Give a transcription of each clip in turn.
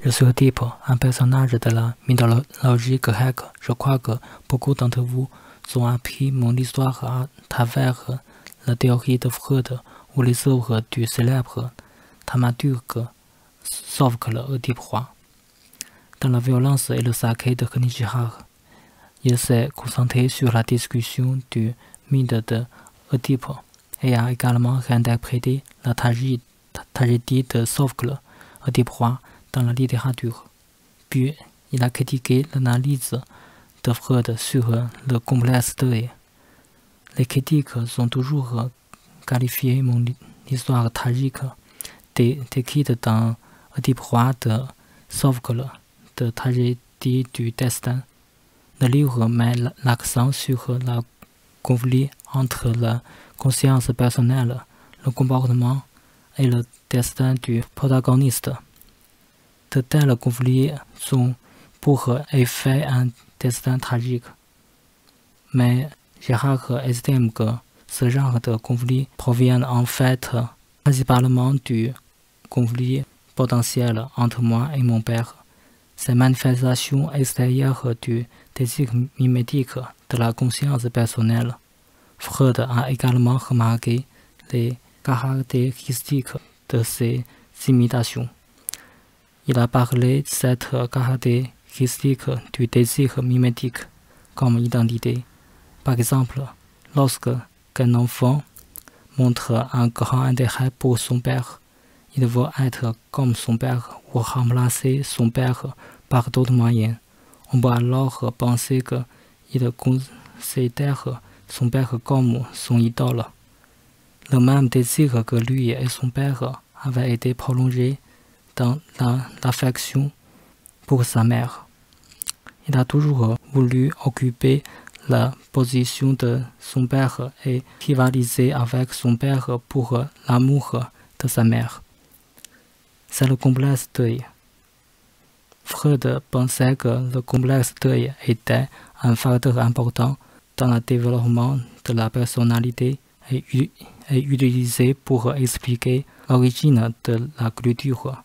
Je suis Oedipe, un personnage de la mythologie grecque. Je crois que beaucoup d'entre vous ont appris mon histoire à travers la théorie de Freud ou les œuvres du célèbre dramaturge Sophocle, Oedipe roi. Dans la violence et le sacré de Kenichihara, il s'est concentré sur la discussion du mythe de Oedipe et a également réinterprété la tragédie de Sophocle, Oedipe roi, dans la littérature. Puis, il a critiqué l'analyse de Freud sur le complexe deuil. Les critiques ont toujours qualifié mon histoire tragique, décrite dans Oedipe roi de Sophocle, de tragédie du destin. Le livre met l'accent sur le conflit entre la conscience personnelle, le comportement et le destin du protagoniste. De tels conflits ont pour effet un destin tragique. Mais Gérard estime que ce genre de conflits proviennent en fait principalement du conflit potentiel entre moi et mon père. Ces manifestations extérieures du désir mimétique de la conscience personnelle. Freud a également remarqué les caractéristiques de ces imitations. Il a parlé de cette caractéristique du désir mimétique comme identité. Par exemple, lorsque qu'un enfant montre un grand intérêt pour son père, il veut être comme son père ou remplacer son père par d'autres moyens. On peut alors penser qu'il considère son père comme son idole. Le même désir que lui et son père avaient été prolongés dans l'affection pour sa mère. Il a toujours voulu occuper la position de son père et rivaliser avec son père pour l'amour de sa mère. C'est le complexe deuil. Freud pensait que le complexe deuil était un facteur important dans le développement de la personnalité et utilisé pour expliquer l'origine de la culture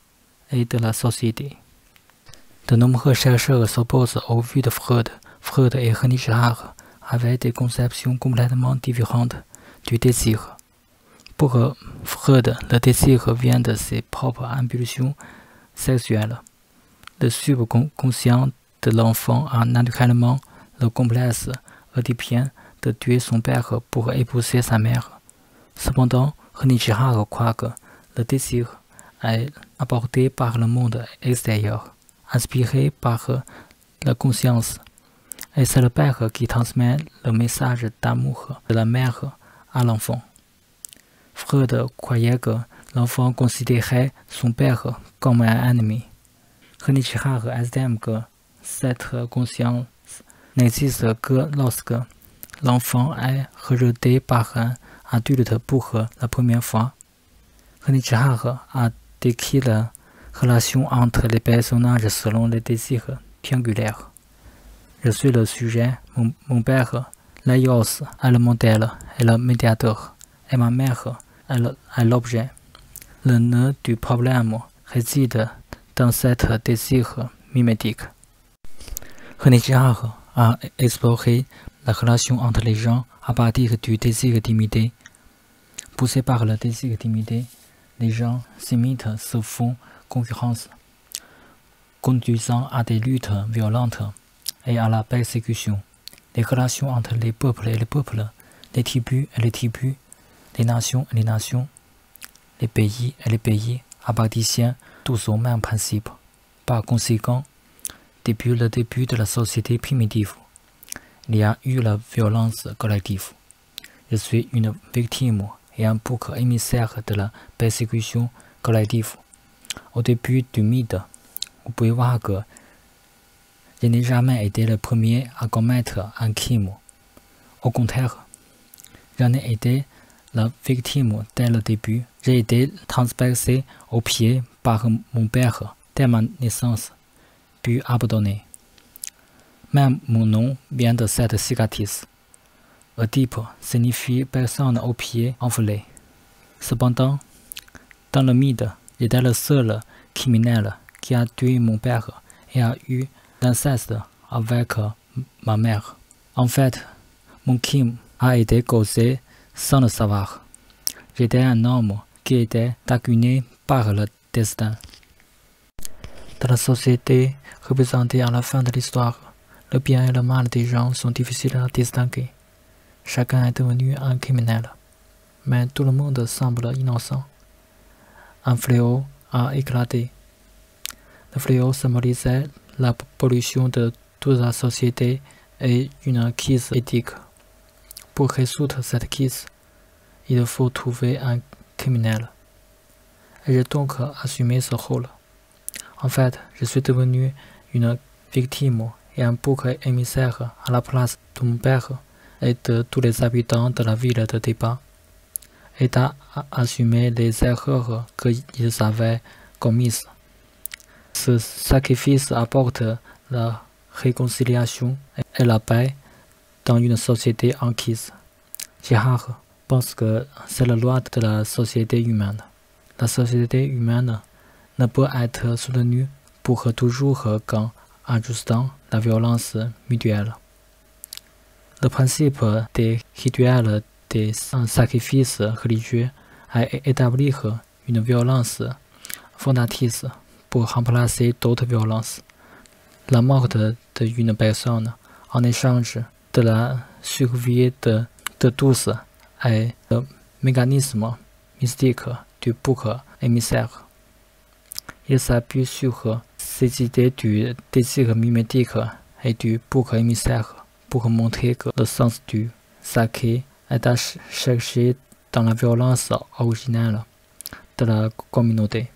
et de la société. De nombreux chercheurs s'opposent au vues de Freud. Freud et Kenichihara avaient des conceptions complètement différentes du désir. Pour Freud, le désir vient de ses propres impulsions sexuelles. Le subconscient de l'enfant a naturellement le complexe oedipien de tuer son père pour épouser sa mère. Cependant, Kenichihara croit que le désir est apporté par le monde extérieur, inspiré par la conscience, et c'est le père qui transmet le message d'amour de la mère à l'enfant. Freud croyait que l'enfant considérait son père comme un ennemi. Kenichihara estime que cette conscience n'existe que lorsque l'enfant est rejeté par un adulte pour la première fois. Kenichihara a décrit la relation entre les personnages selon les désirs triangulaires. Je suis le sujet, mon père, l'aios est le modèle et le médiateur, et ma mère est l'objet. Le nœud du problème réside dans cet désir mimétique. Kenichihara a exploré la relation entre les gens à partir du désir d'imiter. Poussés par le désir d'imiter, les gens s'imitent, se font concurrence, conduisant à des luttes violentes et à la persécution. Les relations entre les peuples et les peuples, les tribus et les tribus, les nations et les nations, les pays et les pays appartiennent tous au même principe. Par conséquent, depuis le début de la société primitive, il y a eu la violence collective. Je suis une victime et un bouc émissaire de la persécution collective. Au début du mythe, vous pouvez voir que je n'ai jamais été le premier à commettre un crime. Au contraire, j'en ai été la victime dès le début. J'ai été transpercé au pied par mon père dès ma naissance, puis abandonné. Même mon nom vient de cette cicatrice. Oedipe signifie personne aux pieds enflés. Cependant, dans le mythe, j'étais le seul criminel qui a tué mon père et a eu l'inceste avec ma mère. En fait, mon crime a été causé sans le savoir. J'étais un homme qui était taquiné par le destin. Dans la société représentée à la fin de l'histoire, le bien et le mal des gens sont difficiles à distinguer. Chacun est devenu un criminel, mais tout le monde semble innocent. Un fléau a éclaté. Le fléau symbolisait la pollution de toute la société et une crise éthique. Pour résoudre cette crise, il faut trouver un criminel. Et j'ai donc assumé ce rôle. En fait, je suis devenu une victime et un bouc émissaire à la place de mon père et de tous les habitants de la ville de Débat, et à assumer les erreurs qu'ils avaient commises. Ce sacrifice apporte la réconciliation et la paix dans une société en crise. Girard pense que c'est la loi de la société humaine. La société humaine ne peut être soutenue pour toujours qu'en ajustant la violence mutuelle. Le principe des rituels des sacrifices religieux est d'établir une violence fondatrice pour remplacer d'autres violences. La mort d'une personne en échange de la survie de tous est le mécanisme mystique du bouc émissaire. Il s'appuie sur ces idées du désir mimétique et du bouc émissaire pour montrer que le sens du sacré est à chercher dans la violence originelle de la communauté.